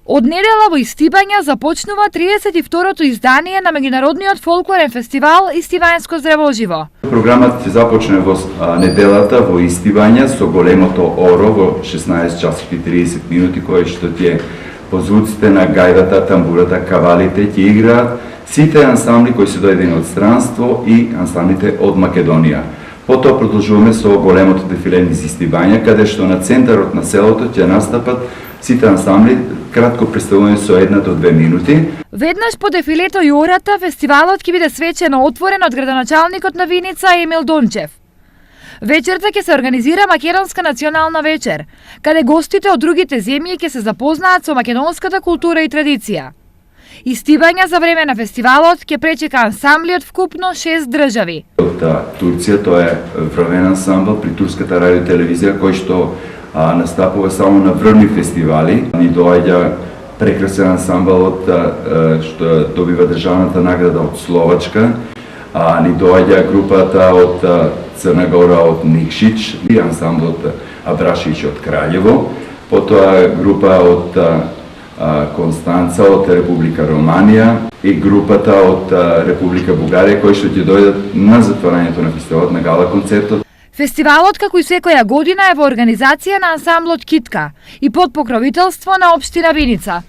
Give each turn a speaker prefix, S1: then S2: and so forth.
S1: Од недела во Истибања започнува 32-то издание на меѓународниот фолклорен фестивал Истибањско здравоживо.
S2: Програмот ќе започне во неделата во Истибања со големото оро во 16 часот и 30 минути, кој што ќе по звуците на гајдата, тамбурата, кавалите ќе играат сите ансамбли кои се дојдени од странство и ансамблите од Македонија. Потоа продолжуваме со големото дефиле низ Истибања, каде што на центарот на селото ќе настапат сите ансамбли, кратко представување со 1 до 2 минути.
S1: Веднаш по дефилето и ората, фестивалот ќе биде свечено отворен од градоначалникот на Виница Емил Дончев. Вечерта ќе се организира Македонска национална вечер, каде гостите од другите земји ќе се запознаат со македонската култура и традиција. Истибања за време на фестивалот ќе пречека ансамбли од вкупно 6 држави.
S2: Од Турција тоа е врвен ансамбл при турската радиотелевизија кој што настапува само на врвни фестивали. Ни доаѓа прекрасен ансамбл од што добива државната награда од Словачка. Ни доаѓа групата од Црна Гора од Никшич и ансамблот Абрашич од Краљево. Потоа група од Констанца од Република Романија и групата од Република Бугарија кои што ќе дојдат на затворањето на фестивалот, на гала концертот.
S1: Фестивалот, како и секоја година, е во организација на ансамблот Китка и под покровителство на општина Виница.